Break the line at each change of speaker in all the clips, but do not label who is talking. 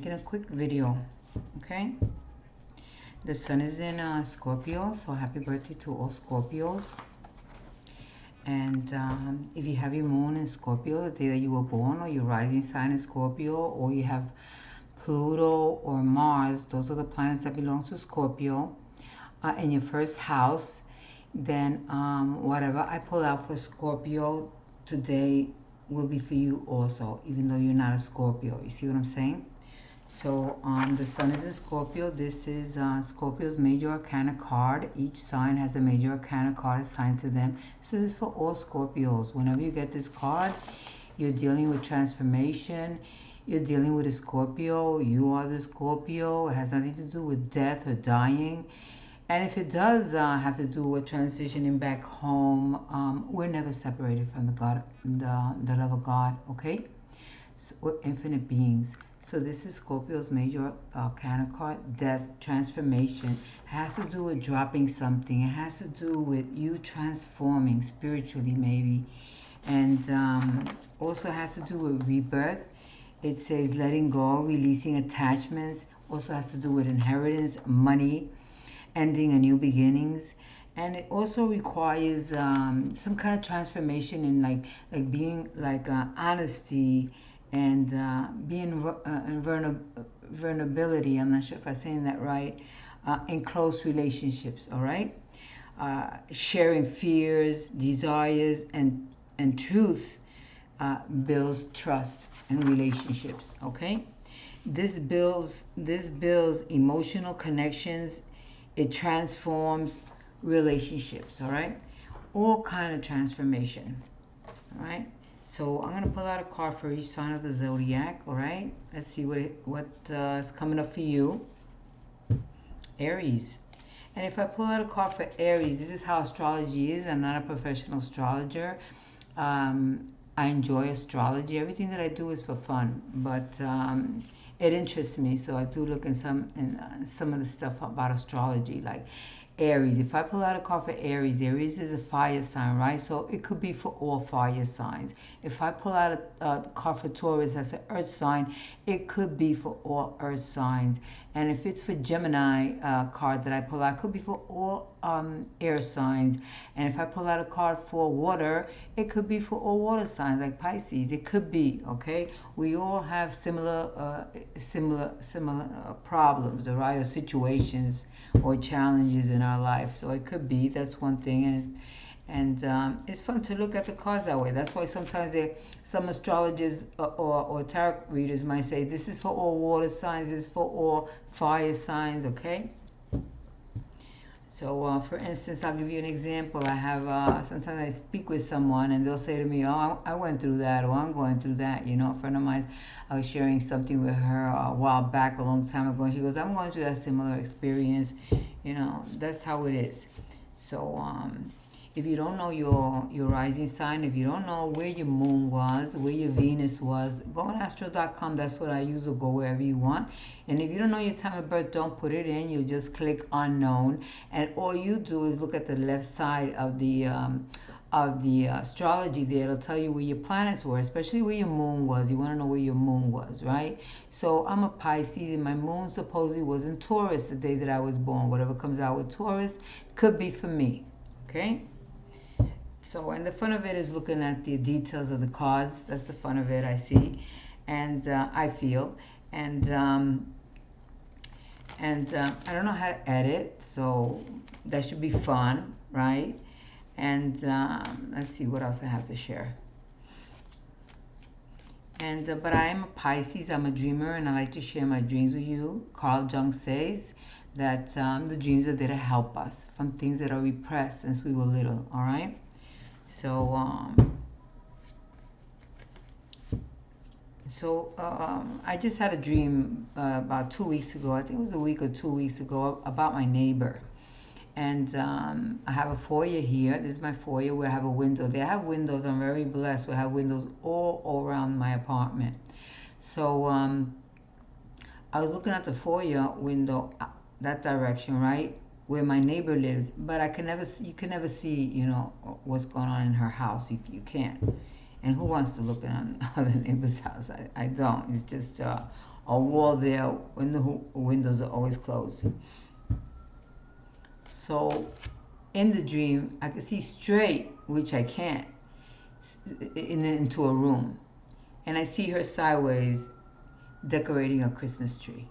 making a quick video. Okay, the sun is in Scorpio, so happy birthday to all Scorpios. And if you have your moon in Scorpio the day that you were born, or your rising sign in Scorpio, or you have Pluto or Mars, those are the planets that belong to Scorpio, in your first house, then whatever I pull out for Scorpio today will be for you also, even though you're not a Scorpio. You see what I'm saying? So the sun is in Scorpio. This is Scorpio's major arcana card. Each sign has a major arcana card assigned to them. So this is for all Scorpios. Whenever you get this card, you're dealing with transformation. You're dealing with a Scorpio. You are the Scorpio. It has nothing to do with death or dying. And if it does have to do with transitioning back home, we're never separated from the love of God, okay? So we're infinite beings. So this is Scorpio's major arcana card, death, transformation. It has to do with dropping something. It has to do with you transforming spiritually, maybe. And also has to do with rebirth. It says letting go, releasing attachments. Also has to do with inheritance, money, ending a new beginnings. And it also requires some kind of transformation in like being like honesty, and being vulnerability. I'm not sure if I'm saying that right. In close relationships, all right? Sharing fears, desires, and truth builds trust and relationships, okay? This builds emotional connections. It transforms relationships, all right? All kind of transformation, all right? So I'm going to pull out a card for each sign of the zodiac, all right? Let's see what is coming up for you. Aries. And if I pull out a card for Aries, this is how astrology is. I'm not a professional astrologer. I enjoy astrology. Everything that I do is for fun, but it interests me. So I do look in some of the stuff about astrology, like Aries. If I pull out a card for Aries, Aries is a fire sign, right? So it could be for all fire signs. If I pull out a card for Taurus, that's an earth sign, it could be for all earth signs. And if it's for Gemini card that I pull out, it could be for all air signs. And if I pull out a card for water, it could be for all water signs, like Pisces. It could be, okay? We all have similar problems, right? Or situations or challenges in our life. So it could be, that's one thing. And it's fun to look at the cards that way. That's why sometimes some astrologers or tarot readers might say, this is for all water signs, this is for all fire signs, okay? So for instance, I'll give you an example. I have, sometimes I speak with someone and they'll say to me, oh, I went through that, or I'm going through that. You know, a friend of mine, I was sharing something with her a while back, a long time ago, and she goes, I'm going through that similar experience. You know, that's how it is. So if you don't know your rising sign, if you don't know where your moon was, where your Venus was, go on astro.com. That's what I use, or go wherever you want. And if you don't know your time of birth, don't put it in. You just click unknown, and all you do is look at the left side of the astrology there. It'll tell you where your planets were, especially where your moon was. You want to know where your moon was, right? So I'm a Pisces, and my moon supposedly was in Taurus the day that I was born. Whatever comes out with Taurus could be for me, okay? So, and the fun of it is looking at the details of the cards. That's the fun of it, I see, and I feel. And I don't know how to edit, so that should be fun, right? And let's see what else I have to share. And but I am a Pisces. I'm a dreamer, and I like to share my dreams with you. Carl Jung says that the dreams are there to help us from things that are repressed since we were little. All right. So I just had a dream about 2 weeks ago. I think it was a week or 2 weeks ago, about my neighbor. And I have a foyer here. This is my foyer where I have a window. They have windows. I'm very blessed. We have windows all around my apartment. So I was looking at the foyer window, that direction, right, where my neighbor lives. But you can never see, you know, what's going on in her house. You can't. And who wants to look at other neighbor's house? I don't. It's just a wall there when the windows are always closed. So in the dream, I could see straight, which I can't, into a room. And I see her sideways decorating a Christmas tree.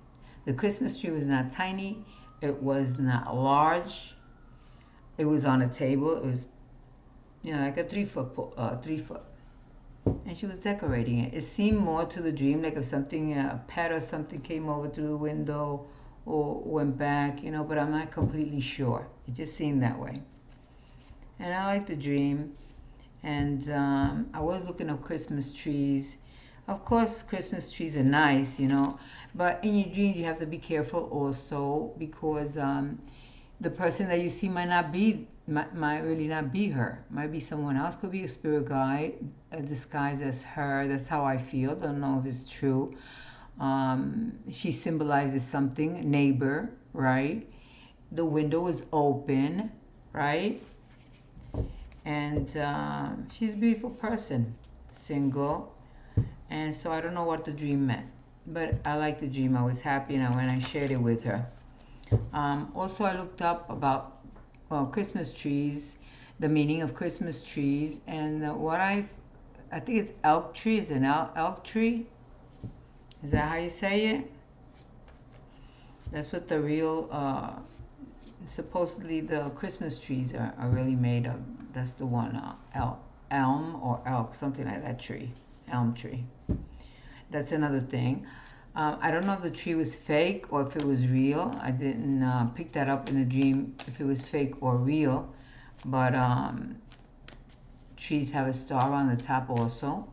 The Christmas tree was not tiny. It was not large. It was on a table. It was, like a 3 foot. And she was decorating it. It seemed more to the dream like if something, a pet or something came over through the window or went back, but I'm not completely sure. It just seemed that way. And I like the dream. And I was looking up Christmas trees. Of course, Christmas trees are nice, but in your dreams you have to be careful also, because the person that you see might really not be her. Might be someone else. Could be a spirit guide disguised as her. That's how I feel. Don't know if it's true. She symbolizes something. Neighbor, right? The window is open, right? And she's a beautiful person, single. And so I don't know what the dream meant, but I liked the dream. I was happy when I shared it with her. Also, I looked up about Christmas trees, the meaning of Christmas trees, and I think it's elk tree. It's an elk tree. Is that how you say it? That's what the real, supposedly the Christmas trees are really made of. That's the one, elm or elk, something like that tree, elm tree. That's another thing. I don't know if the tree was fake or if it was real. I didn't pick that up in the dream if it was fake or real. But trees have a star on the top also,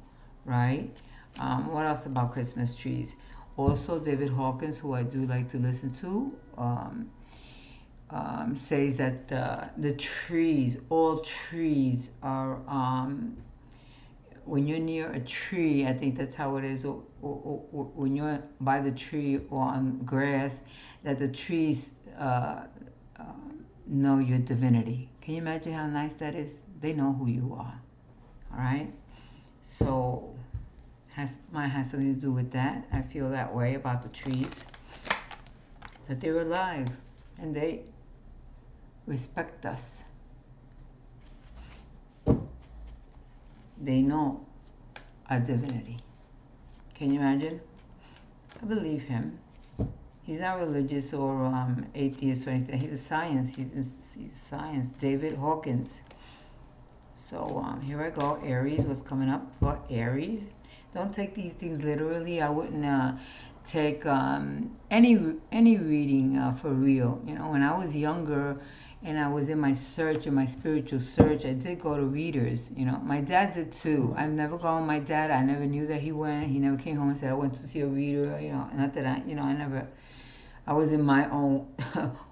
right? What else about Christmas trees? Also, David Hawkins, who I do like to listen to, says that the trees, all trees are, when you're near a tree, I think that's how it is, or when you're by the tree or on grass, that the trees know your divinity. Can you imagine how nice that is? They know who you are, all right? So might have something to do with that. I feel that way about the trees, that they're alive and they respect us. They know our divinity. Can you imagine? I believe him. He's not religious or atheist or anything. He's a science. He's science. David Hawkins. So here I go. Aries. What's coming up for Aries? Don't take these things literally. I wouldn't take any reading for real. When I was younger and I was in my search, in my spiritual search, I did go to readers. My dad did too. I've never gone with my dad. I never knew that he went. He never came home and said, I went to see a reader. Not that I was in my own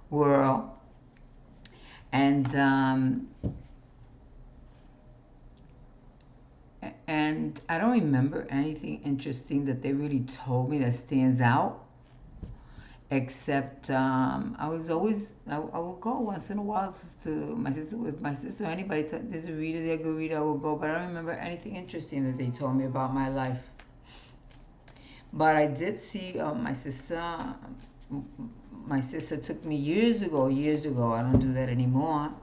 world. And I don't remember anything interesting that they really told me that stands out, except I would go once in a while to my sister, anybody, there's a reader, they're a good reader, I will go, but I don't remember anything interesting that they told me about my life. But I did see my sister took me years ago, I don't do that anymore.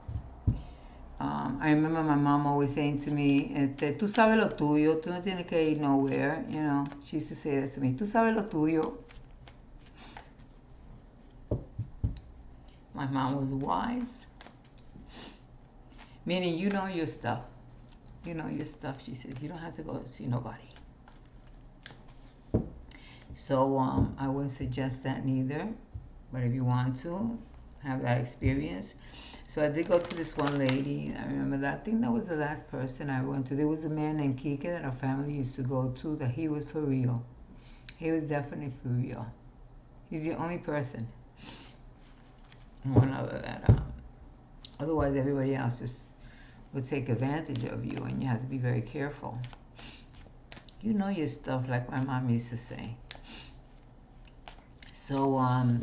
I remember my mom always saying to me, tú sabes lo tuyo, tú no tienes que ir nowhere, she used to say that to me, tú sabes lo tuyo. My mom was wise, meaning you know your stuff. You know your stuff, she says. You don't have to go see nobody. So I wouldn't suggest that neither, but if you want to have that experience. So I did go to this one lady. I remember that. I think that was the last person I went to. There was a man named Kike that our family used to go to, that he was for real. He was definitely for real. He's the only person. One other that, otherwise everybody else just would take advantage of you, and you have to be very careful. You know your stuff, like my mom used to say. So I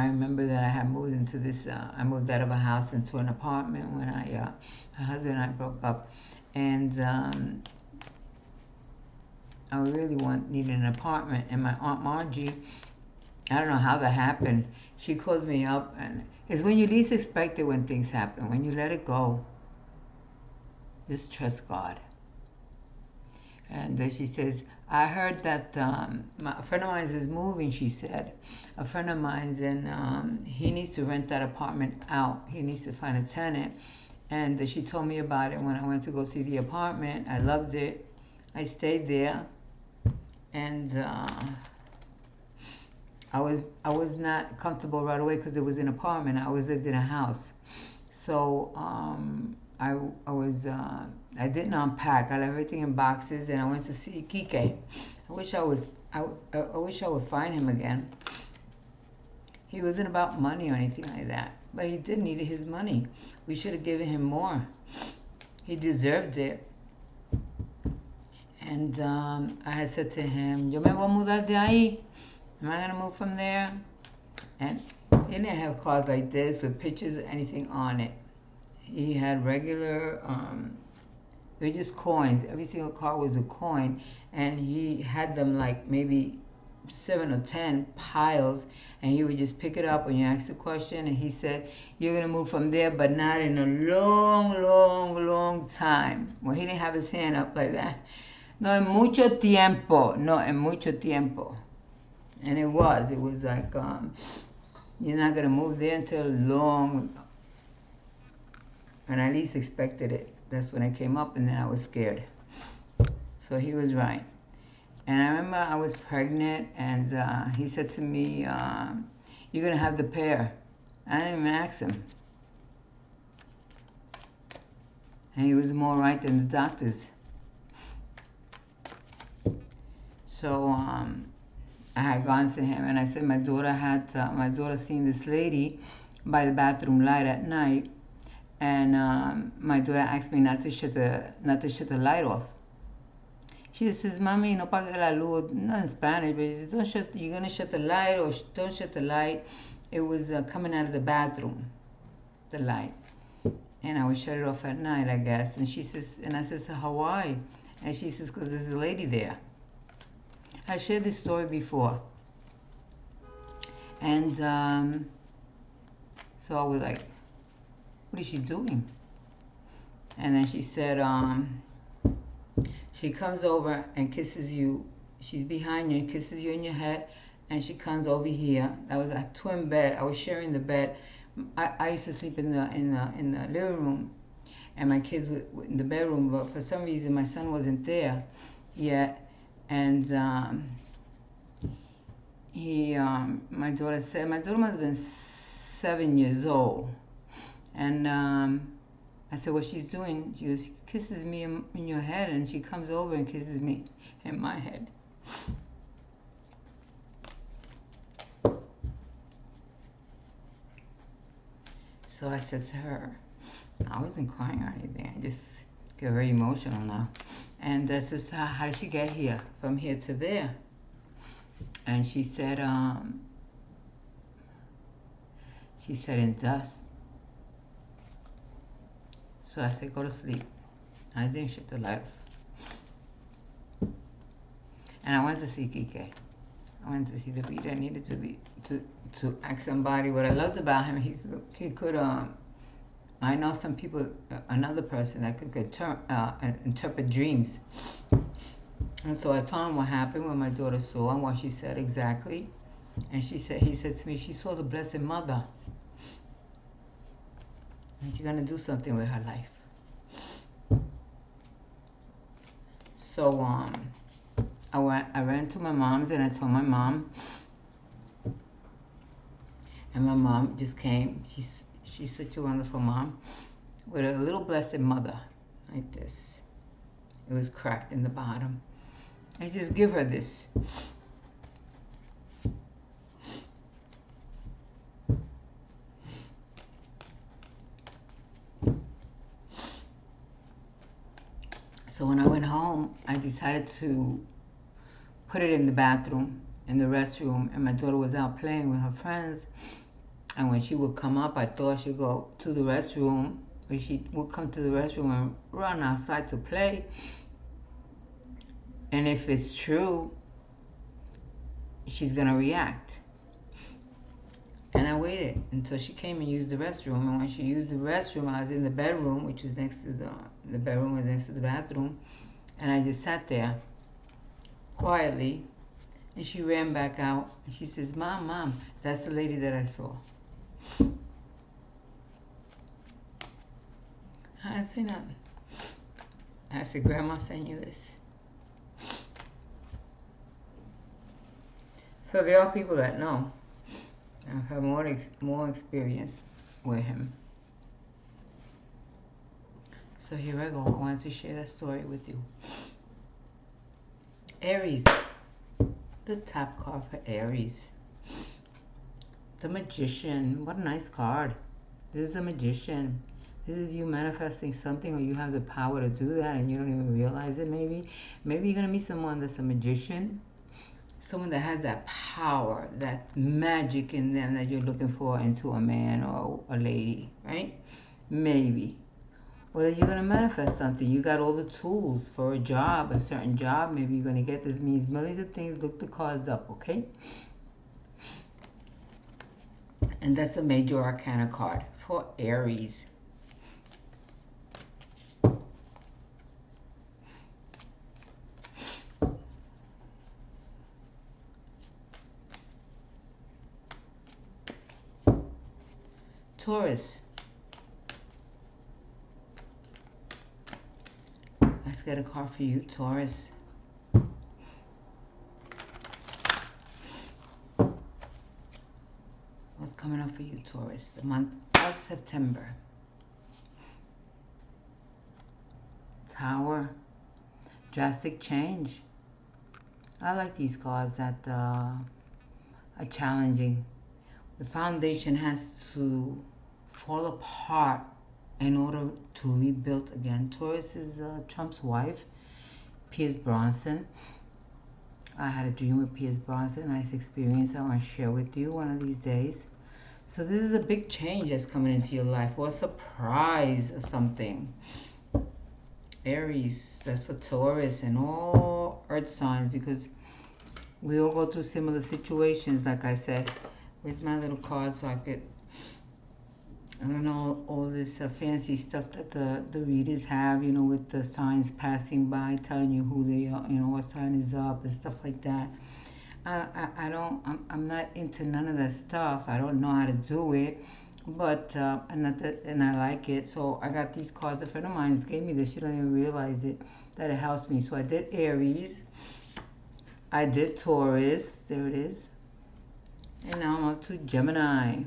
remember that I had moved into this, I moved out of a house into an apartment when my husband and I broke up. And I really needed an apartment. And my Aunt Margie, I don't know how that happened. She calls me up, and it's when you least expect it when things happen. When you let it go, just trust God. And she says, I heard that a friend of mine is moving, she said. A friend of mine's, and he needs to rent that apartment out. He needs to find a tenant. And she told me about it when I went to go see the apartment. I loved it. I stayed there. And I was not comfortable right away because it was an apartment. I always lived in a house. So I didn't unpack. I left everything in boxes, and I went to see Kike. I wish I would find him again. He wasn't about money or anything like that, but he did need his money. We should have given him more. He deserved it. And I had said to him, "Yo me voy a mudar de ahí. Am I gonna move from there?" And he didn't have cars like this with pictures or anything on it. He had regular, they were just coins. Every single car was a coin, and he had them like maybe 7 or 10 piles, and he would just pick it up when you asked a question, and he said, "You're gonna move from there, but not in a long time." Well, he didn't have his hand up like that. No en mucho tiempo. No en mucho tiempo. And it was like, you're not gonna move there until long. And I at least expected it. That's when it came up, and then I was scared. So he was right. And I remember I was pregnant, and he said to me, "You're gonna have the pair." I didn't even ask him. And he was more right than the doctors. So I had gone to him, and I said my daughter seen this lady by the bathroom light at night, and my daughter asked me not to shut the light off. She says, "Mami, no pague la luz," not in Spanish, but she says, "You're gonna shut the light, or don't shut the light." It was coming out of the bathroom, the light, and I would shut it off at night, I guess. And she says, and I said, "So why?" And she says, "Because there's a lady there." I shared this story before, and so I was like, "What is she doing?" And then she said, she comes over and kisses you. She's behind you and kisses you in your head, and she comes over here. That was a twin bed. I was sharing the bed. I used to sleep in the living room, and my kids were in the bedroom. But for some reason, my son wasn't there yet, and my daughter must have been 7 years old, and I said, "What she's doing?" She goes, "Kisses me in your head," and she comes over and kisses me in my head. So I said to her, I wasn't crying or anything, I just get very emotional now. And I said, "How did she get here, from here to there?" And she said, "In dust." So I said, "Go to sleep." I didn't shut the light off. And I went to see Kike. I went to see the beat. I needed to ask somebody. What I loved about him, he could I know some people, another person that could interpret dreams. And so I told him what happened when my daughter saw and what she said exactly. And he said to me, she saw the Blessed Mother. And you're gonna do something with her life. So I ran to my mom's, and I told my mom, and my mom just came. She's such a wonderful mom, with a little Blessed Mother like this. It was cracked in the bottom. I just give her this. So when I went home, I decided to put it in the bathroom, in the restroom, and my daughter was out playing with her friends. And when she would come up, I thought she'd go to the restroom, but she would come to the restroom and run outside to play. And if it's true, she's gonna react. And I waited until she came and used the restroom. And when she used the restroom, I was in the bedroom, which was next to the bedroom was next to the bathroom. And I just sat there quietly. And she ran back out. And she says, Mom, that's the lady that I saw. I didn't say nothing. I said, Grandma sent you this. So there are people that know. I've had more experience with him. So here I go. I wanted to share that story with you. Aries. The top card for Aries. The Magician. What a nice card. This is the Magician. This is you manifesting something, or you have the power to do that and you don't even realize it. Maybe you're going to meet someone that's a magician. Someone that has that power, that magic in them that you're looking for into a man or a lady, right? Maybe. Or you're going to manifest something. You got all the tools for a job, a certain job. Maybe you're going to get this. Means millions of things. Look the cards up, okay? And that's a major arcana card for Aries. Taurus. Let's get a card for you, Taurus. What's coming up for you, Taurus? The month of September. Tower. Drastic change. I like these cards that are challenging. The foundation has to fall apart in order to rebuild again. Taurus is Trump's wife, Pierce Bronson. I had a dream with Pierce Bronson. Nice experience I want to share with you one of these days. So this is a big change that's coming into your life, or a surprise or something. Aries, that's for Taurus and all earth signs, because we all go through similar situations, like I said. Where's my little card so I could, I don't know, all this fancy stuff that the readers have, you know, with the signs passing by, telling you who they are, you know, what sign is up and stuff like that. I'm not into none of that stuff. I don't know how to do it, but and I like it. So I got these cards. A friend of mine gave me this. You don't even realize it, that it helps me. So I did Aries. I did Taurus. There it is. And now I'm up to Gemini.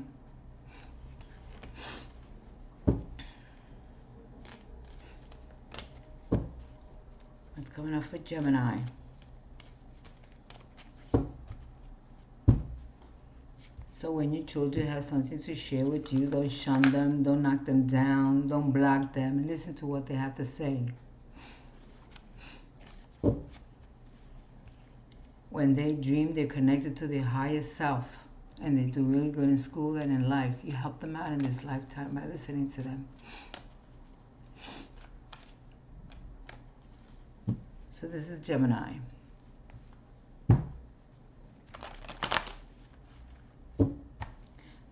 What's coming up for Gemini? So when your children have something to share with you, don't shun them, don't knock them down, don't block them, and listen to what they have to say. When they dream, they're connected to their higher self. And they do really good in school and in life. You help them out in this lifetime by listening to them. So this is Gemini.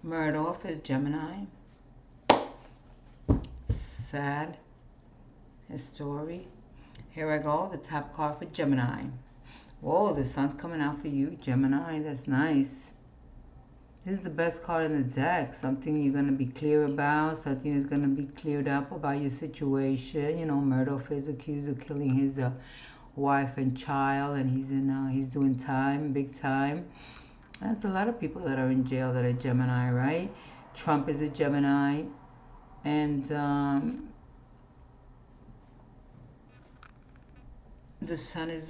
Murdoch is Gemini. Sad. His story. Here I go, the top card for Gemini. Whoa, the sun's coming out for you, Gemini. That's nice. This is the best card in the deck. Something you're going to be clear about. Something that's going to be cleared up about your situation. You know, Murdoch is accused of killing his wife and child. And he's doing time, big time. That's a lot of people that are in jail that are Gemini, right? Trump is a Gemini. And the sun is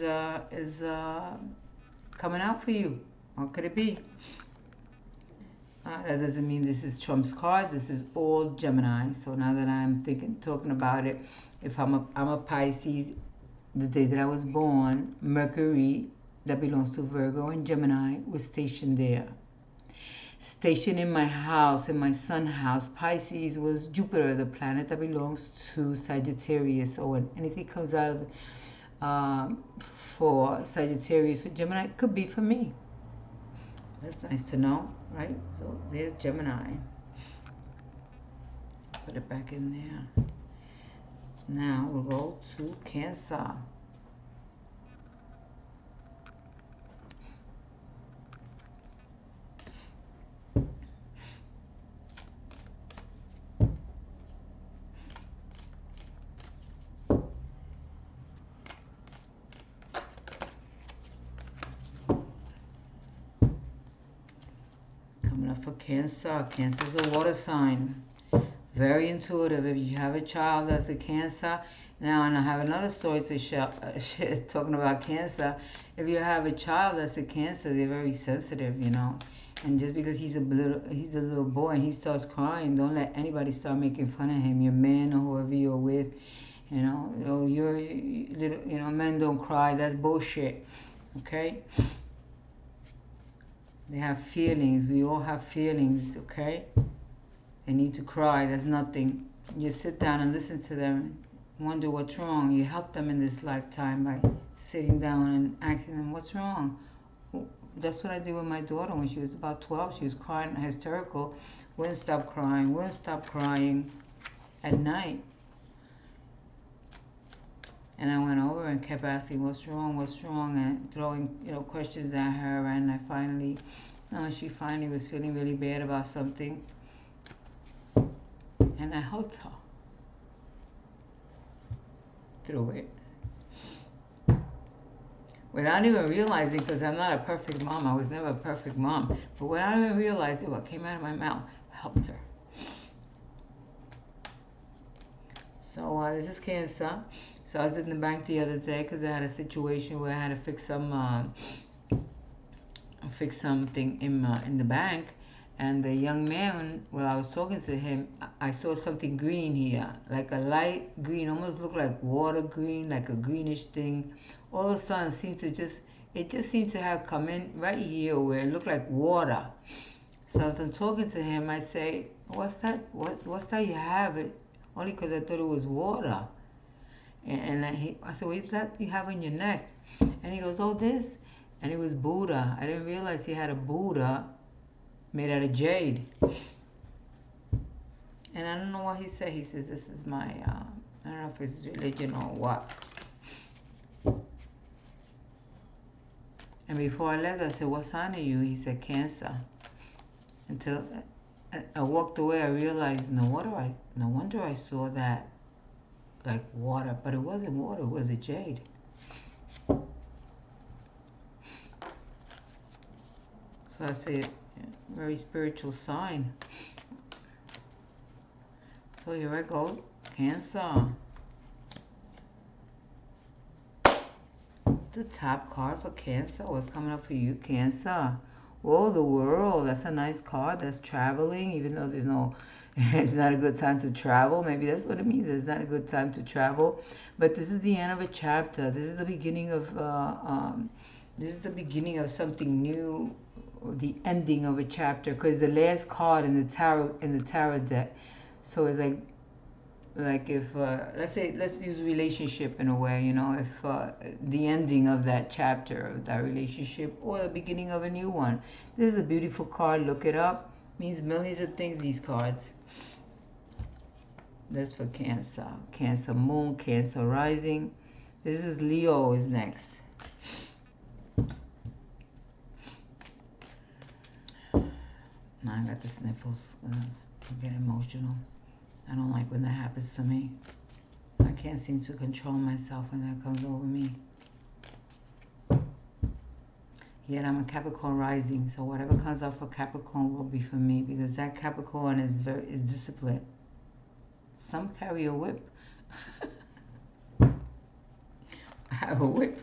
coming out for you. What could it be? That doesn't mean this is Trump's card. This is all Gemini. So now that I'm talking about it, if I'm a Pisces, the day that I was born, Mercury, that belongs to Virgo and Gemini, was stationed there. Stationed in my house, in my sun house, Pisces, was Jupiter, the planet that belongs to Sagittarius. So when anything comes out for Sagittarius, for Gemini, it could be for me. That's nice to know, right? So there's Gemini. Put it back in there. Now we'll go to Cancer. Coming up for Cancer. Cancer is a water sign. Very intuitive. If you have a child that's a Cancer, now, and I have another story to share talking about Cancer. If you have a child that's a Cancer, they're very sensitive, you know. And just because he's a little boy and he starts crying, don't let anybody start making fun of him. Your man or whoever you're with, you know. Oh, you're little, you know. Men don't cry. That's bullshit. Okay. They have feelings. We all have feelings. Okay. They need to cry. That's nothing. You sit down and listen to them. Wonder what's wrong. You help them in this lifetime by sitting down and asking them what's wrong. That's what I did with my daughter when she was about 12. She was crying, hysterical, wouldn't stop crying at night. And I went over and kept asking what's wrong, and throwing, you know, questions at her. And I finally, she finally was feeling really bad about something, and I helped her through it without even realizing, because I'm not a perfect mom. I was never a perfect mom, but without even realizing what came out of my mouth helped her. So this is Cancer. So I was in the bank the other day because I had a situation where I had to fix something in the bank. And the young man, while I was talking to him, I saw something green here, like a light green, almost looked like water green, like a greenish thing. All of a sudden, it just seemed to have come in right here where it looked like water. So as I'm talking to him, I say, "What's that? What's that you have?" It only because I thought it was water. And I said, "What's that you have on your neck?" And he goes, "Oh, this," and it was Buddha. I didn't realize he had a Buddha made out of jade. And I don't know what he said. He says, "This is my, I don't know if it's religion or what." And before I left, I said, "What sign are you?" He said, "Cancer." Until I walked away, I realized, no wonder I saw that like water, but it wasn't water, it was a jade. So I say, very spiritual sign. So here I go, Cancer. The top card for Cancer. What's coming up for you, Cancer? Oh, the World. That's a nice card. That's traveling, even though there's no, it's not a good time to travel. Maybe that's what it means. It's not a good time to travel. But this is the end of a chapter. This is the beginning of something new, the ending of a chapter, because the last card in the tarot deck. So it's like if let's use relationship in a way, you know, if the ending of that chapter of that relationship or the beginning of a new one. This is a beautiful card. Look it up. Means millions of things, these cards. That's for Cancer. Cancer moon, Cancer rising. This is Leo is next. Now I got the sniffles. I get emotional. I don't like when that happens to me. I can't seem to control myself when that comes over me. Yet I'm a Capricorn rising, so whatever comes up for Capricorn will be for me, because that Capricorn is disciplined. Some carry a whip. I have a whip.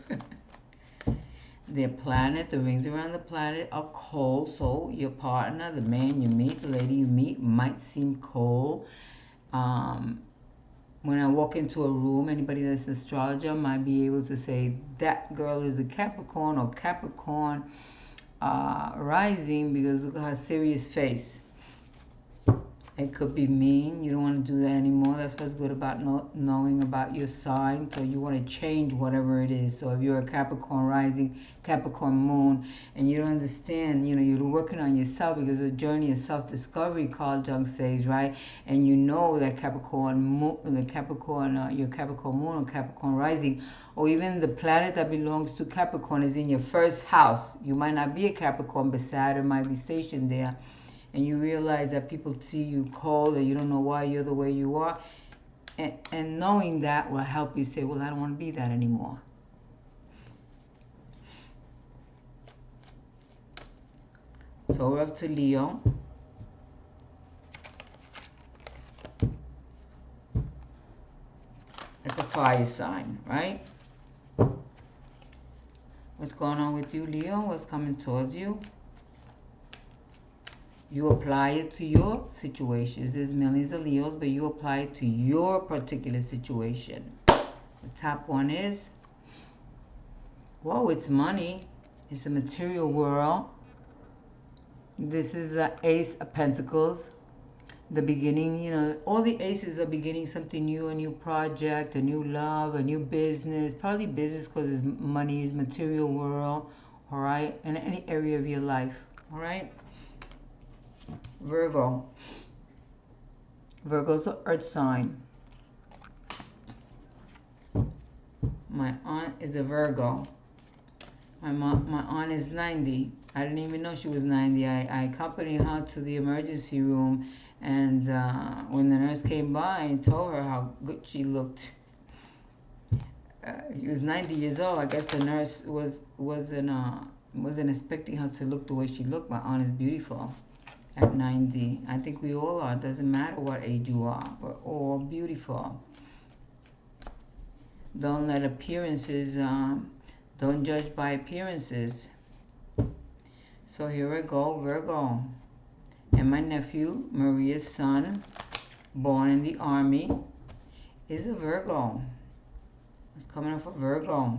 Their planet, the rings around the planet are cold, so your partner, the man you meet, the lady you meet, might seem cold. When I walk into a room, anybody that's an astrologer might be able to say that girl is a Capricorn or Capricorn rising, because look at her serious face. It could be mean. You don't want to do that anymore. That's what's good about knowing about your sign. So you want to change whatever it is. So if you're a Capricorn rising, Capricorn moon, and you don't understand, you're working on yourself because the journey of self-discovery, Carl Jung says, right? And you know that Capricorn moon, your Capricorn moon or Capricorn rising, or even the planet that belongs to Capricorn is in your first house. You might not be a Capricorn, but Saturn might be stationed there. And you realize that people see you cold and you don't know why you're the way you are. And knowing that will help you say, well, I don't want to be that anymore. So we're up to Leo. That's a fire sign, right? What's going on with you, Leo? What's coming towards you? You apply it to your situations. There's millions of Leos, but you apply it to your particular situation. The top one is, whoa, it's money. It's a material world. This is the Ace of Pentacles. The beginning, all the aces are beginning something new, a new project, a new love, a new business. Probably business because money is material world, all right? In any area of your life, all right? Virgo. Virgo's an earth sign. My aunt is a Virgo. My aunt is 90. I didn't even know she was 90. I accompanied her to the emergency room, and when the nurse came by and told her how good she looked, she was 90 years old. I guess the nurse wasn't expecting her to look the way she looked. My aunt is beautiful. At 90. I think we all are. It doesn't matter what age you are. We're all beautiful. Don't let appearances, don't judge by appearances. So here we go, Virgo. And my nephew, Maria's son, born in the army, is a Virgo. It's coming up for Virgo.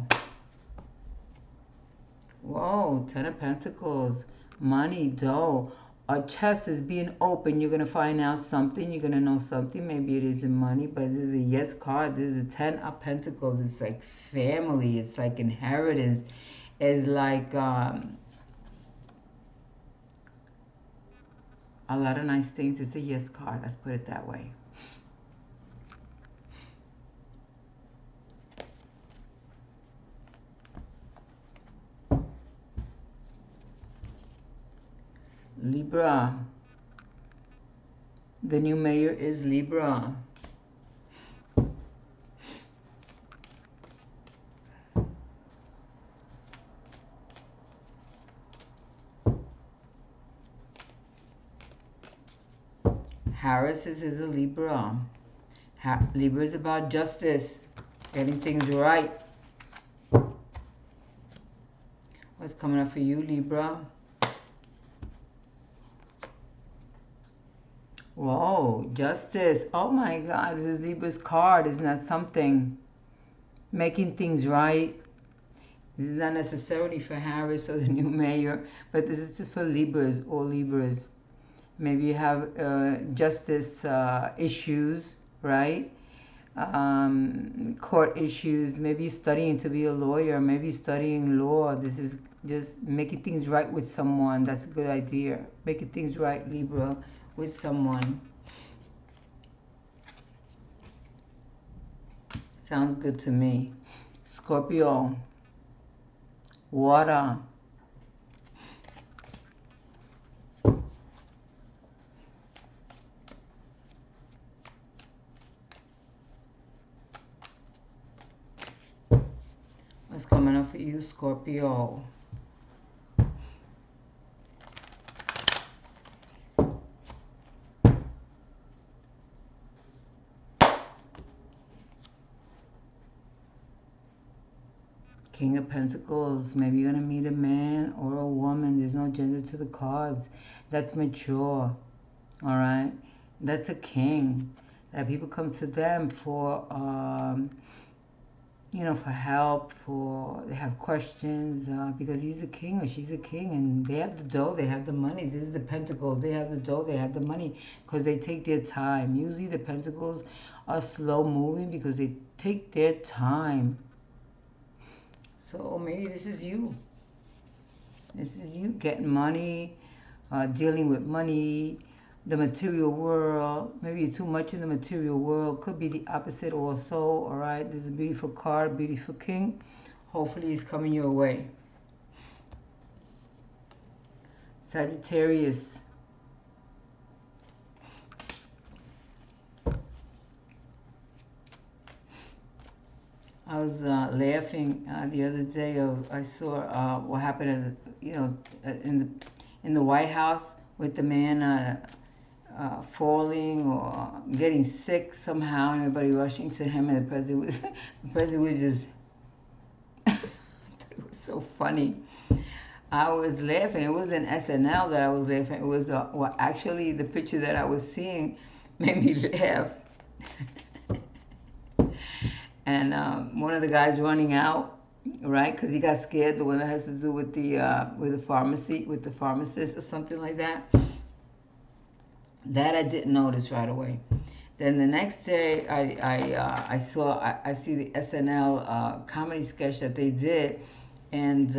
Whoa, 10 of Pentacles. Money, dough. A chest is being open. You're going to find out something. You're going to know something. Maybe it isn't money, but this is a yes card. This is a 10 of Pentacles. It's like family. It's like inheritance. It's like a lot of nice things. It's a yes card. Let's put it that way. Libra. The new mayor is Libra. Harris is a Libra. Libra is about justice, getting things right. What's coming up for you, Libra? Whoa, justice. Oh my God, this is Libra's card. Isn't that something? Making things right. This is not necessarily for Harris or the new mayor, but this is just for Libras, all Libras. Maybe you have justice issues, right? Court issues. Maybe you're studying to be a lawyer. Maybe you're studying law. This is just making things right with someone. That's a good idea. Making things right, Libra, with someone. Sounds good to me. Scorpio. Water. What's coming up for you, Scorpio? King of Pentacles. Maybe you're going to meet a man or a woman. There's no gender to the cards. That's mature. All right? That's a king. That people come to them for for help, for they have questions, because he's a king or she's a king, and they have the dough, they have the money. This is the pentacles. They have the dough, they have the money, because they take their time. Usually the pentacles are slow moving because they take their time. So maybe this is you. This is you getting money, dealing with money, the material world. Maybe you're too much in the material world. Could be the opposite also. All right, this is a beautiful card, beautiful king. Hopefully he's coming your way. Sagittarius. I was laughing the other day. I saw what happened, in the White House with the man falling or getting sick somehow, and everybody rushing to him, and the president was just. It was so funny. I was laughing. It wasn't SNL that I was laughing. It was actually the picture that I was seeing made me laugh. And one of the guys running out, right? Because he got scared. The one that has to do with the pharmacy, with the pharmacist or something like that. That I didn't notice right away. Then the next day, I see the SNL comedy sketch that they did, and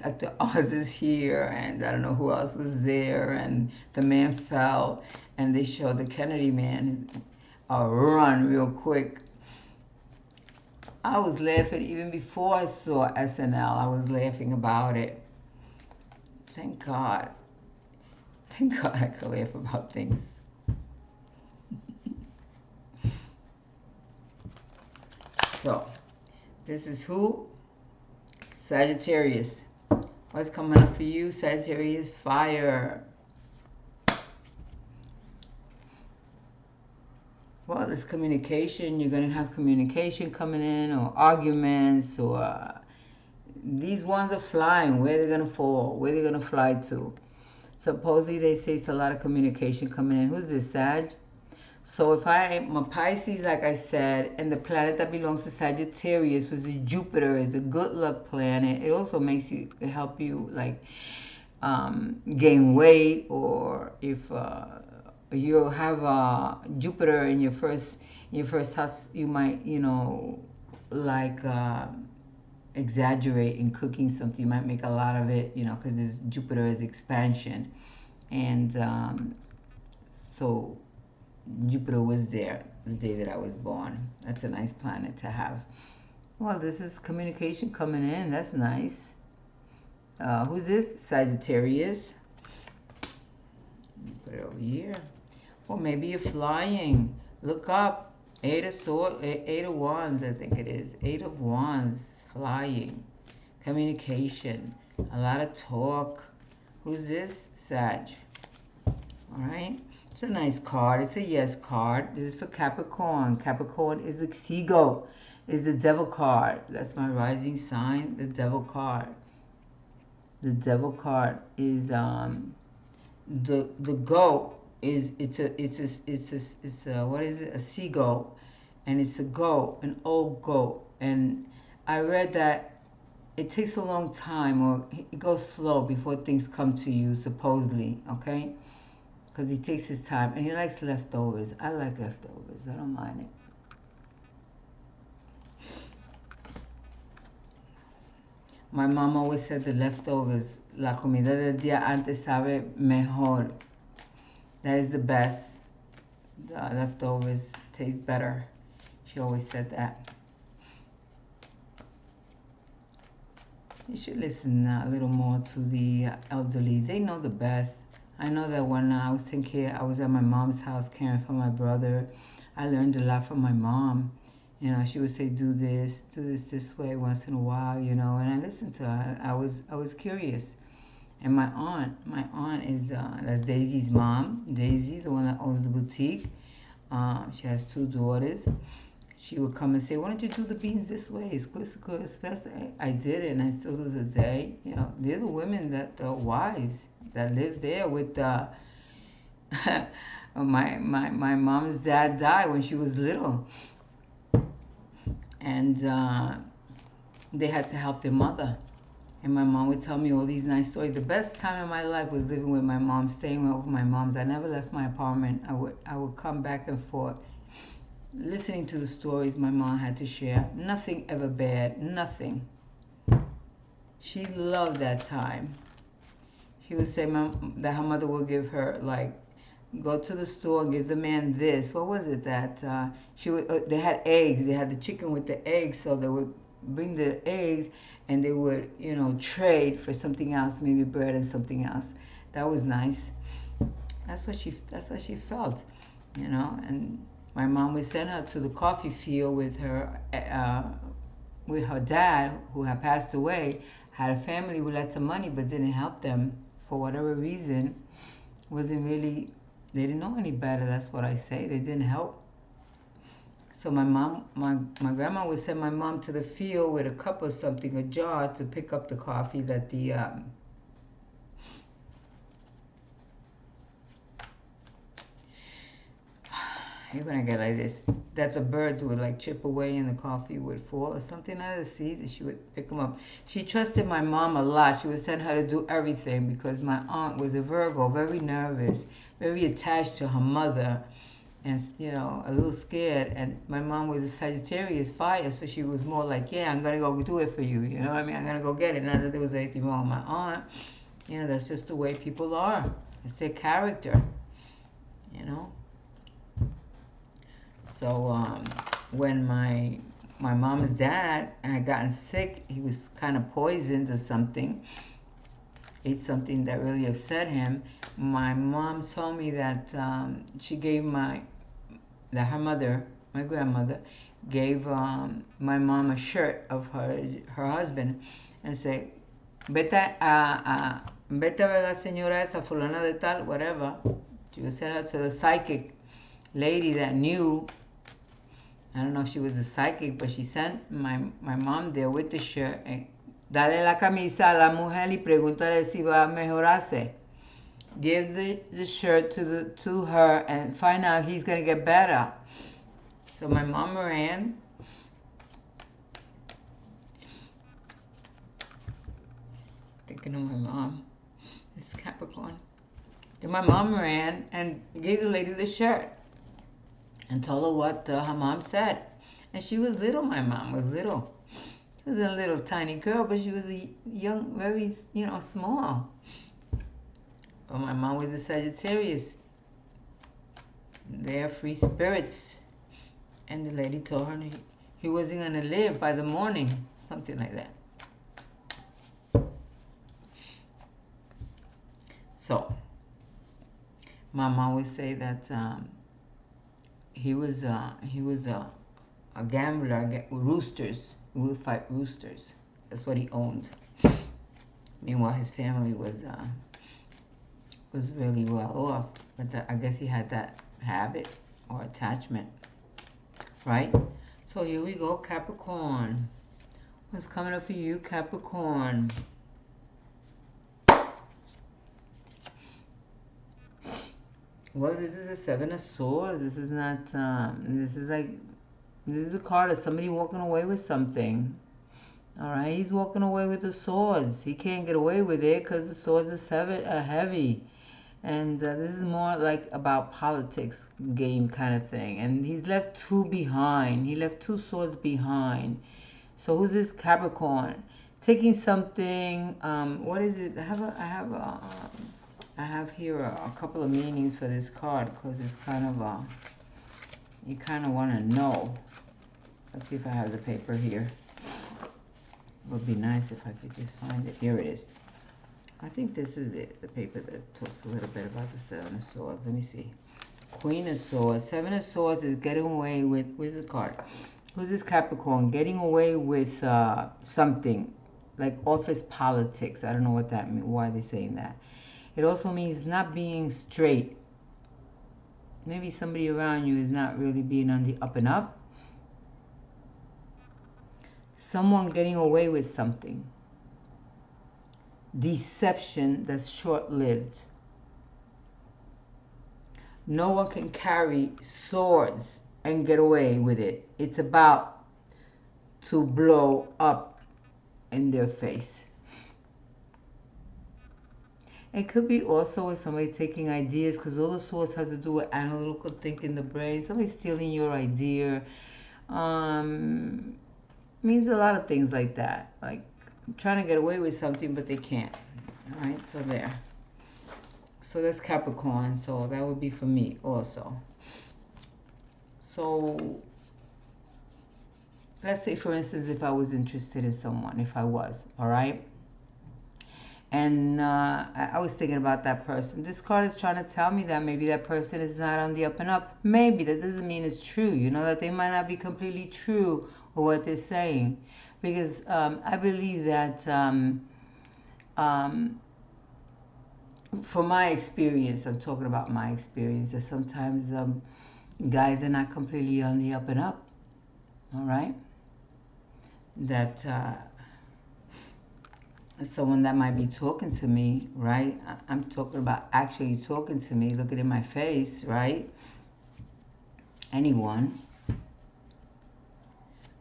Dr. Oz is here, and I don't know who else was there, and the man fell, and they showed the Kennedy man run real quick. I was laughing even before I saw SNL. I was laughing about it. Thank God. Thank God I could laugh about things. So, this is who? Sagittarius. What's coming up for you, Sagittarius? Fire. Well, there's communication. You're going to have communication coming in, or arguments, or these ones are flying. Where they're going to fall, where they're going to fly to. Supposedly they say it's a lot of communication coming in. Who's this, Sag? So if I'm a Pisces, like I said, and the planet that belongs to Sagittarius, which is Jupiter, is a good luck planet. It also makes you, help you like gain weight, or if you have Jupiter in your first house, you might, like exaggerate in cooking something. You might make a lot of it, because Jupiter is expansion, and so Jupiter was there the day that I was born. That's a nice planet to have. Well, this is communication coming in. That's nice. Who's this? Sagittarius. Put it over here. Or maybe you're flying. Look up. Eight of Wands, I think it is. 8 of Wands. Flying. Communication. A lot of talk. Who's this? Sag. Alright. It's a nice card. It's a yes card. This is for Capricorn. Capricorn is the seagull. Is the devil card. That's my rising sign. The devil card. The devil card is the goat is it's a what is it? A seagull, and it's a goat, an old goat. And I read that it takes a long time, or it goes slow before things come to you, supposedly. Okay, because he takes his time, and he likes leftovers. I like leftovers. I don't mind it. My mom always said the leftovers, la comida del día antes sabe mejor. That is the best. The leftovers taste better. She always said that. You should listen a little more to the elderly. They know the best. I know that when I was I was at my mom's house caring for my brother. I learned a lot from my mom. She would say, do this this way once in a while, and I listened to her. I was curious. And my aunt is, that's Daisy's mom. Daisy, the one that owns the boutique. She has 2 daughters. She would come and say, why don't you do the beans this way? It's quicker, it's faster. I did it, and I still do it today. They're the women that are wise, that live there with, my mom's dad died when she was little. and they had to help their mother. And my mom would tell me all these nice stories. The best time of my life was living with my mom, staying with my mom's. I never left my apartment. I would come back and forth, listening to the stories my mom had to share. Nothing ever bad, nothing. She loved that time. She would say that her mother would give her, like, go to the store, give the man this. What was it that they had eggs. They had the chicken with the eggs, so they would bring the eggs and they would, trade for something else, maybe bread and something else. That was nice. That's what she felt, And my mom would send her to the coffee field with her dad, who had passed away. Had a family with lots of money, but didn't help them for whatever reason. Wasn't really. They didn't know any better. That's what I say. They didn't help. So my grandma would send my mom to the field with a cup or something, a jar, to pick up the coffee that the when I get like this, that the birds would like chip away and the coffee would fall or something out of the seed, and she would pick them up. She trusted my mom a lot. She would send her to do everything because my aunt was a Virgo, very nervous, very attached to her mother, and a little scared. And my mom was a Sagittarius, fire, so she was more like, yeah, I'm gonna go do it for you. I'm gonna go get it. Not that there was anything wrong with my aunt. That's just the way people are. It's their character. So when my mom's dad had gotten sick, he was kind of poisoned or something, ate something that really upset him. My mom told me that she gave her mother, my grandmother, gave my mom a shirt of her husband and said, vete a ver la señora esa fulana de tal, whatever. She would send her to the psychic lady that knew. I don't know if she was a psychic, but she sent my mom there with the shirt. Dale la camisa a la mujer y pregúntale si va a mejorarse. Give the shirt to her and find out if he's going to get better. So my mom ran. Thinking of my mom. It's Capricorn. Then my mom ran and gave the lady the shirt and told her what her mom said. And she was little, my mom was little. She was a little tiny girl, but she was a young, very, small. But my mom was a Sagittarius. They are free spirits. And the lady told her he wasn't going to live by the morning, something like that. So, my mom would say that he was a gambler, roosters. We would fight roosters. That's what he owned. Meanwhile, his family was really well off, but I guess he had that habit or attachment, right? So here we go, Capricorn. What's coming up for you, Capricorn? Well, this is a Seven of Swords. This is not, this is a card of somebody walking away with something. All right, he's walking away with the swords. He can't get away with it because the swords are heavy. And this is more like about politics game kind of thing. And he's left two behind. He left two swords behind. So who's this Capricorn? Taking something, what is it? I have here a couple of meanings for this card because it's kind of you kind of want to know. Let's see if I have the paper here. It would be nice if I could just find it. Here it is. I think this is it, the paper that talks a little bit about the Seven of Swords. Let me see. Queen of Swords. Seven of Swords is getting away with the card. Who's this Capricorn? Getting away with something like office politics. I don't know what that means. Why they're saying that. It also means not being straight. Maybe somebody around you is not really being on the up and up. Someone getting away with something. Deception that's short-lived. No one can carry swords and get away with it. It's about to blow up in their face. It could be also with somebody taking ideas, because all the swords have to do with analytical thinking, the brain. Somebody stealing your idea. Means a lot of things like that. Like trying to get away with something, but they can't. All right, so there. So that's Capricorn. So that would be for me also. So let's say, for instance, if I was interested in someone, if I was, all right? And I was thinking about that person. This card is trying to tell me that maybe that person is not on the up and up. Maybe. That doesn't mean it's true. You know, that they might not be completely true with what they're saying. Because I believe that from my experience, I'm talking about my experience, that sometimes guys are not completely on the up and up. All right? That someone that might be talking to me, right? I'm talking about actually talking to me, looking in my face, right? Anyone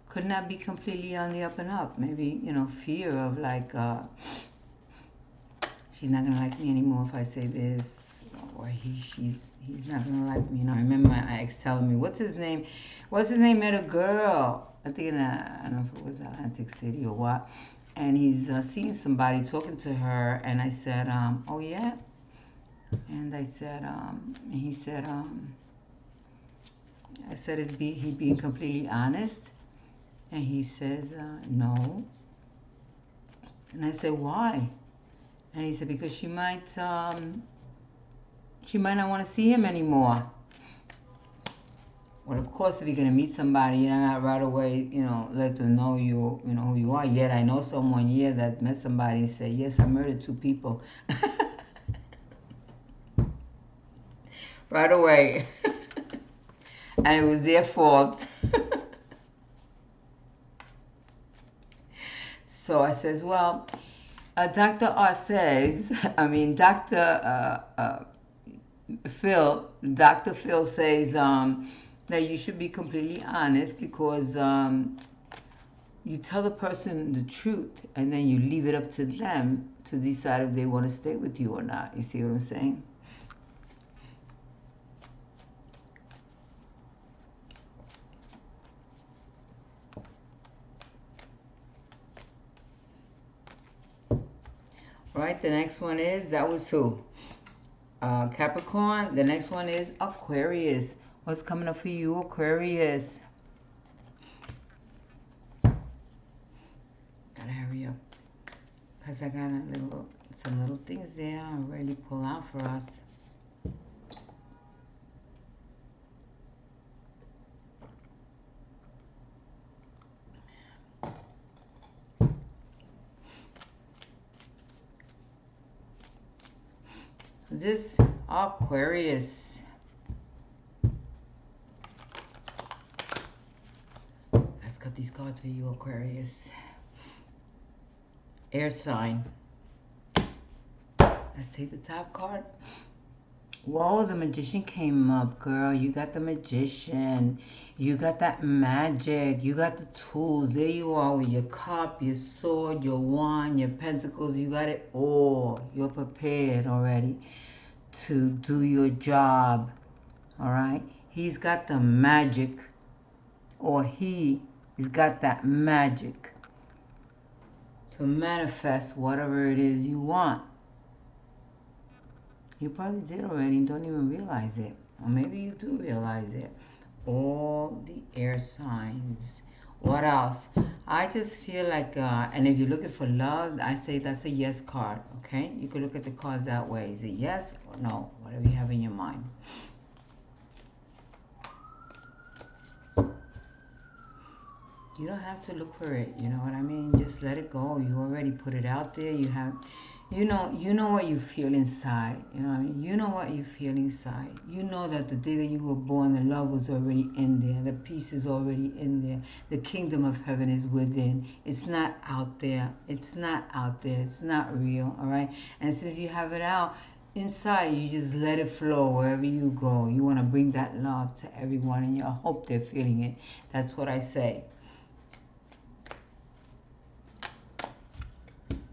could not be completely on the up and up. Maybe, you know, fear of like, she's not gonna like me anymore if I say this, or he's not gonna like me. You know, I remember my ex telling me, what's his name? Met a girl. I think I don't know if it was Atlantic City or what. And he's seeing somebody talking to her, and I said, oh yeah? And I said, he said, I said, he being completely honest? And he says, no. And I said, why? And he said, because she might not want to see him anymore. Well, of course, if you're gonna meet somebody, you're not right away, you know, let them know you know who you are. Yet I know someone here that met somebody and said, yes, I murdered 2 people. Right away. And it was their fault. So I says, well, Dr. R says, Dr. Phil says that you should be completely honest, because you tell the person the truth and then you leave it up to them to decide if they want to stay with you or not. You see what I'm saying? Right, the next one is, that was who? Capricorn. The next one is Aquarius. What's coming up for you, Aquarius? Gotta hurry up, because I got some little things there I'll really pull out for us. This Aquarius. Let's cut these cards for you, Aquarius. Air sign. Let's take the top card. Whoa, the Magician came up, girl. You got the Magician. You got that magic. You got the tools. There you are with your cup, your sword, your wand, your pentacles. You got it all. You're prepared already to do your job. All right? He's got the magic, or he's got that magic to manifest whatever it is you want. You probably did already and don't even realize it. Or maybe you do realize it. All the air signs. What else? I just feel like, and if you're looking for love, I say that's a yes card, okay? You can look at the cards that way. Is it yes or no? Whatever you have in your mind. You don't have to look for it, you know what I mean? Just let it go. You already put it out there. You have, you know what you feel inside. You know what I mean? You know what you feel inside. You know that the day that you were born, the love was already in there. The peace is already in there. The kingdom of heaven is within. It's not out there. It's not out there. It's not real, all right? And since you have it out inside, you just let it flow wherever you go. You want to bring that love to everyone, and you hope they're feeling it. That's what I say.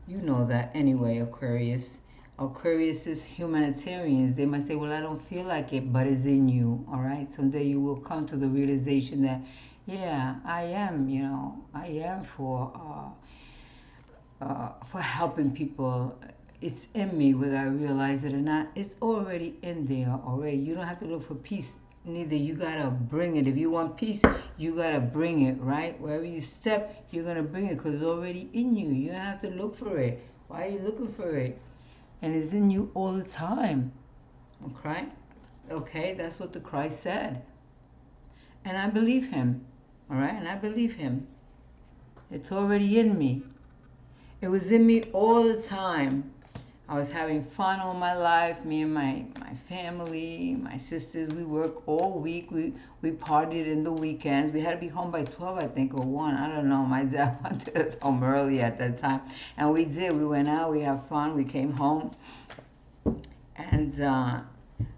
You know that anyway, Aquarius. Aquarius is humanitarians. They might say, well, I don't feel like it, but it's in you, all right? Someday you will come to the realization that, yeah, I am, I am for helping people. It's in me whether I realize it or not. It's already in there already. You don't have to look for peace. Neither. You gotta bring it. If you want peace, you gotta bring it, right? Wherever you step, you're gonna bring it because it's already in you. You don't have to look for it. Why are you looking for it? And it's in you all the time. Okay? Okay, that's what the Christ said. And I believe him. All right? And I believe him. It's already in me. It was in me all the time. I was having fun all my life. Me and my family, my sisters, we work all week. We partied in the weekends. We had to be home by 12, I think, or 1. I don't know. My dad wanted us home early at that time. And we did. We went out. We had fun. We came home. And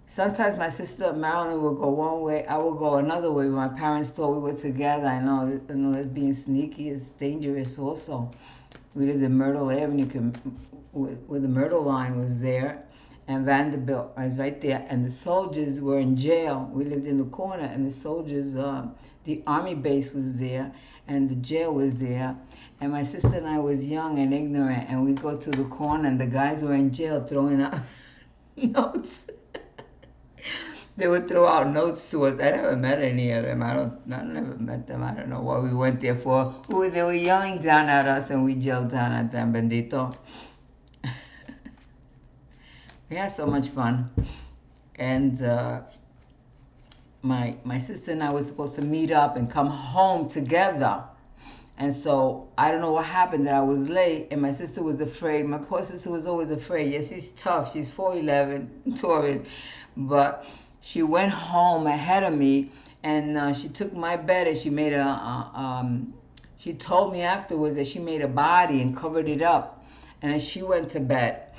sometimes my sister Marilyn would go one way. I would go another way. My parents thought we were together. I know that's being sneaky. It's dangerous also. We lived in Myrtle Avenue, where the Myrtle line was there, and Vanderbilt was right there, and the soldiers were in jail. We lived in the corner, and the soldiers, the army base was there, and the jail was there, and my sister and I was young and ignorant, and we'd go to the corner, and the guys were in jail throwing out notes. They would throw out notes to us. I never met any of them. I never met them. I don't know what we went there for. They were yelling down at us, and we yelled down at them. Bendito. We had so much fun. And my sister and I were supposed to meet up and come home together. And so I don't know what happened that I was late, and my sister was afraid. My poor sister was always afraid. Yes, she's tough. She's 4'11", Taurus. But she went home ahead of me, and she took my bed, and she made she told me afterwards that she made a body and covered it up, and then she went to bed.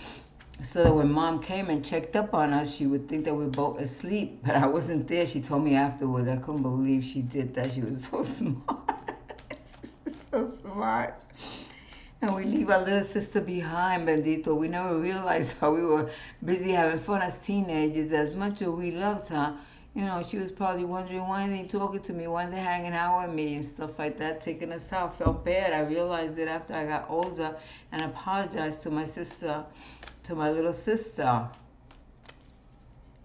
So that when Mom came and checked up on us, she would think that we were both asleep, but I wasn't there. She told me afterwards. I couldn't believe she did that. She was so smart. So smart. And we leave our little sister behind, Bendito. We never realized how we were busy having fun as teenagers. As much as we loved her, she was probably wondering, why are they talking to me? Why are they hanging out with me? And stuff like that, taking us out. Felt bad. I realized it after I got older and apologized to my sister, to my little sister.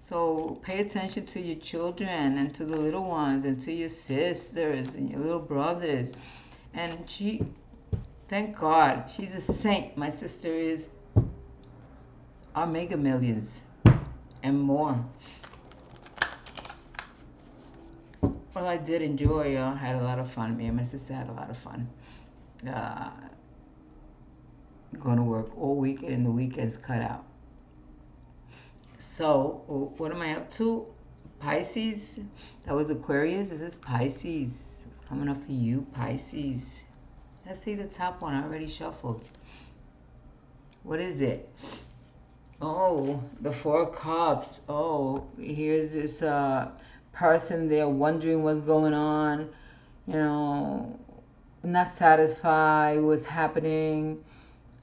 So pay attention to your children and to the little ones and to your sisters and your little brothers. And thank God, she's a saint. My sister is our Mega Millions and more. Well, I did enjoy. Had a lot of fun. Me and my sister had a lot of fun. Going to work all week, and the weekends cut out. So, what am I up to? Pisces. That was Aquarius. This is Pisces. It's coming up for you, Pisces. Let's see the top one. I already shuffled. What is it? Oh, the 4 of Cups. Oh, here's this person there wondering what's going on. Not satisfied with what's happening.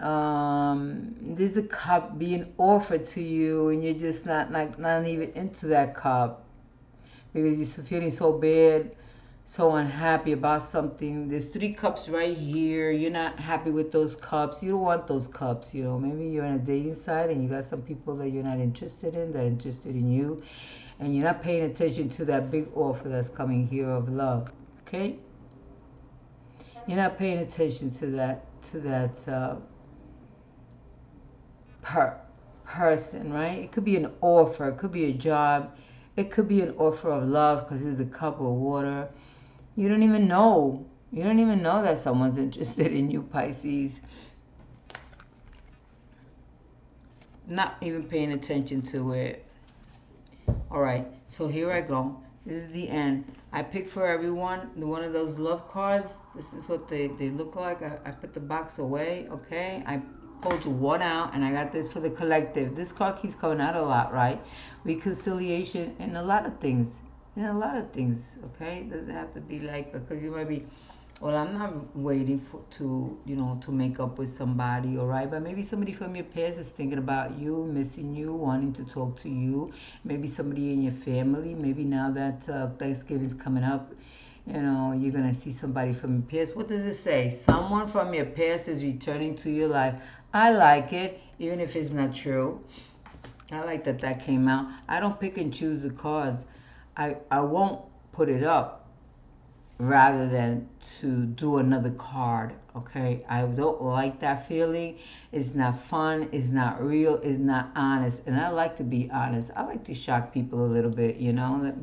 There's a cup being offered to you, and you're just not even into that cup because you're feeling so bad, so unhappy about something. There's 3 cups right here. You're not happy with those cups. You don't want those cups. Maybe you're on a dating site and you got some people that you're not interested in, that are interested in you, and you're not paying attention to that big offer that's coming here of love. Okay? You're not paying attention to that person, right? It could be an offer, it could be a job, it could be an offer of love, because there's a cup of water. You don't even know that someone's interested in you, Pisces. Not even paying attention to it. All right, so here I go. This is the end. I picked for everyone one of those love cards. This is what they look like. I put the box away, okay? I pulled one out, and I got this for the collective. This card keeps coming out a lot, right? Reconciliation and a lot of things. Okay? It doesn't have to be like, because you might be Well, I'm not waiting to make up with somebody, all right? But maybe somebody from your past is thinking about you, missing you, wanting to talk to you. Maybe somebody in your family. Maybe now that Thanksgiving's coming up, you're gonna see somebody from your past. What does it say? Someone from your past is returning to your life. I like it, even if it's not true. I like that came out. I don't pick and choose the cards. I won't put it up rather than to do another card. Okay, I don't like that feeling. It's not fun, it's not real, it's not honest, and I like to be honest. I like to shock people a little bit,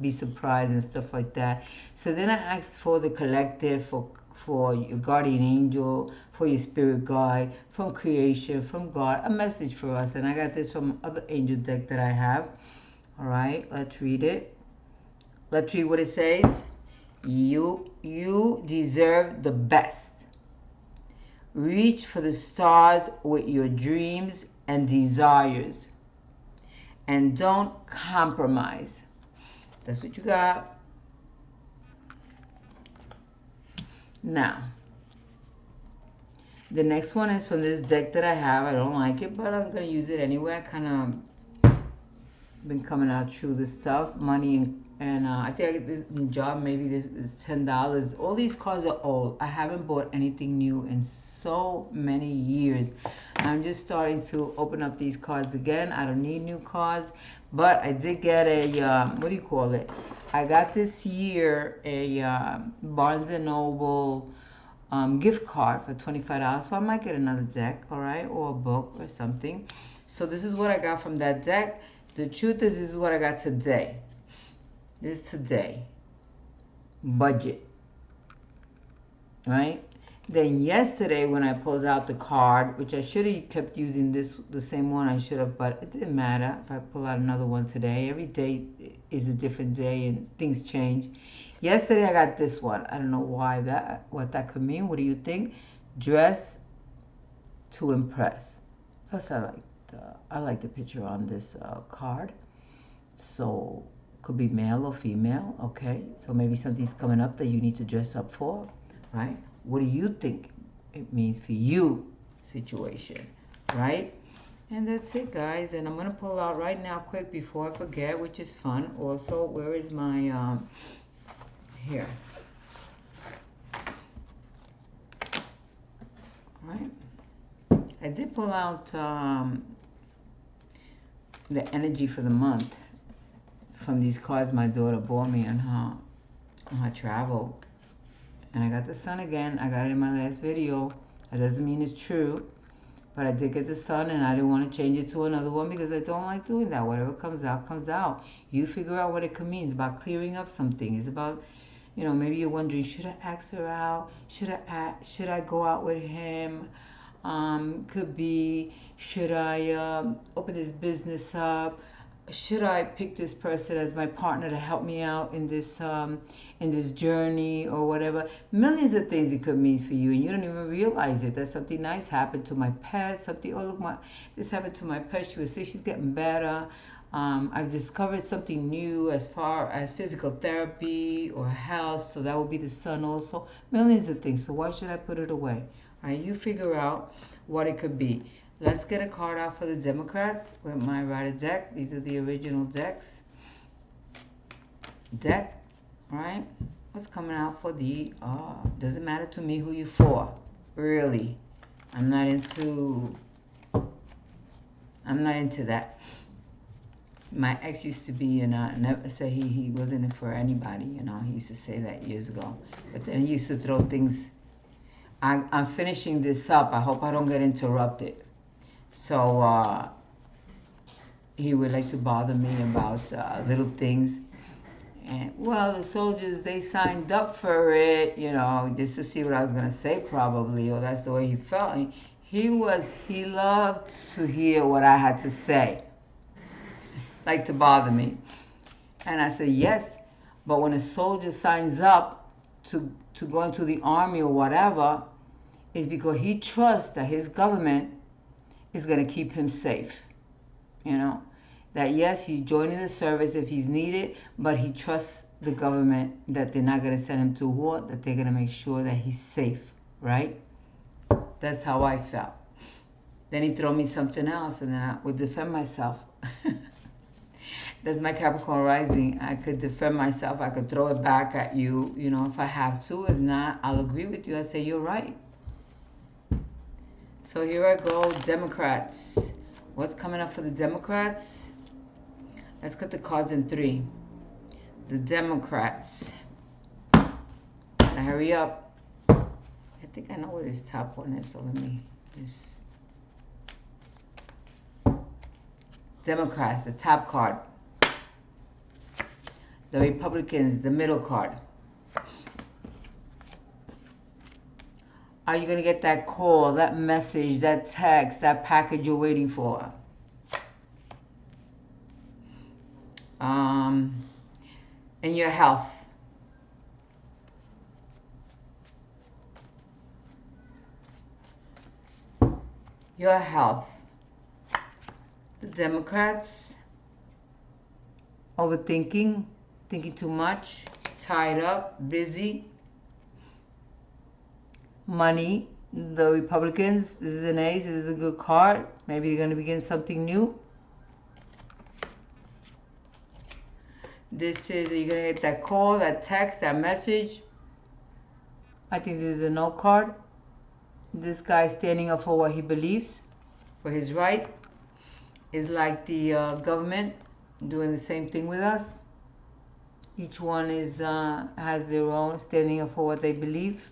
be surprised and stuff like that. So then I asked for the collective, for your guardian angel, for your spirit guide, from creation, from God, a message for us. And I got this from other angel deck that I have. All right, let's read it. Let's read what it says. You deserve the best. Reach for the stars with your dreams and desires. And don't compromise. That's what you got. Now, the next one is from this deck that I have. I don't like it, but I'm going to use it anyway. I kind of been coming out through this stuff. Money and I think I get this job, maybe this is $10. All these cards are old. I haven't bought anything new in so many years. I'm just starting to open up these cards again. I don't need new cards, but I did get a what do you call it? I got this year a Barnes and Noble gift card for $25, so I might get another deck, all right, or a book or something. So this is what I got from that deck. The truth is, this is what I got today. This is today. Budget. Right? Then yesterday when I pulled out the card, which I should have kept using the same one I should have, but it didn't matter if I pull out another one today. Every day is a different day and things change. Yesterday I got this one. I don't know what that could mean. What do you think? Dress to impress. Plus I like the picture on this card. So could be male or female. Okay, so maybe something's coming up that you need to dress up for, right? What do you think it means for you situation, right? And that's it, guys. And I'm gonna pull out right now quick before I forget, which is fun. Also, where is my here? Right, I did pull out the energy for the month from these cards my daughter bought me on her travel. And I got the sun again. I got it in my last video. That doesn't mean it's true, but I did get the sun, and I didn't want to change it to another one because I don't like doing that. Whatever comes out, comes out. You figure out what it could mean. It's about clearing up something. It's about, maybe you're wondering, should I ask her out? Should I go out with him? Could be, should I open this business up? Should I pick this person as my partner to help me out in this journey or whatever? Millions of things it could mean for you, and you don't even realize it. That something nice happened to my pet. Something, oh look, this happened to my pet. She was sick. She's getting better. I've discovered something new as far as physical therapy or health. So that would be the sun also. Millions of things. So why should I put it away? All right, you figure out what it could be. Let's get a card out for the Democrats with my Rider deck. These are the original decks. Deck, right? What's coming out for the, doesn't matter to me who you for. Really. I'm not into that. My ex used to be, never say he wasn't in for anybody, He used to say that years ago. But then he used to throw things. I'm finishing this up. I hope I don't get interrupted. So he would like to bother me about little things. And, well, the soldiers, they signed up for it, just to see what I was going to say probably, or that's the way he felt. He loved to hear what I had to say, like to bother me. And I said, yes, but when a soldier signs up to go into the army or whatever, it's because he trusts that his government is going to keep him safe, that yes, he's joining the service if he's needed, but he trusts the government that they're not going to send him to war, that they're going to make sure that he's safe, right? That's how I felt. Then he throw me something else, and then I would defend myself. That's my Capricorn rising. I could defend myself. I could throw it back at you, you know, if I have to. If not, I'll agree with you. I say, you're right. So here I go, Democrats. What's coming up for the Democrats? Let's cut the cards in 3. The Democrats. Now hurry up. I think I know where this top one is, so let me just... Democrats, the top card. The Republicans, the middle card. Are you going to get that call, that message, that text, that package you're waiting for? And your health. Your health. The Democrats, overthinking, thinking too much, tied up, busy. Money, the Republicans, this is an ace, this is a good card. Maybe you're going to begin something new. This is, you're going to get that call, that text, that message. I think this is a no card. This guy standing up for what he believes, for his right. Is like the government doing the same thing with us. Each one is has their own standing up for what they believe.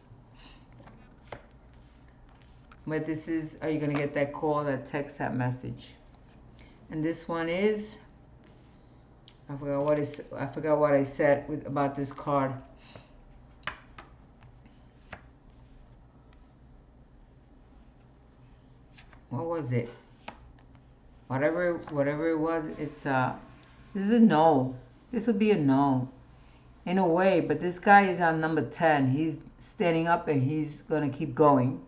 But this is, are you going to get that call, that text, that message? And this one is, I forgot what I said about this card. What was it? Whatever it was, it's this is a no. This would be a no, in a way. But this guy is on number 10. He's standing up and he's gonna keep going.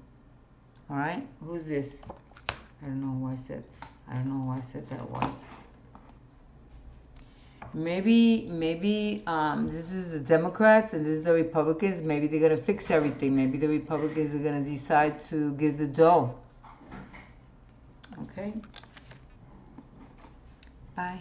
All right. Who's this? I don't know who I said. I don't know who I said that was. Maybe this is the Democrats and this is the Republicans. Maybe they're gonna fix everything. Maybe the Republicans are gonna decide to give the dough. Okay. Bye.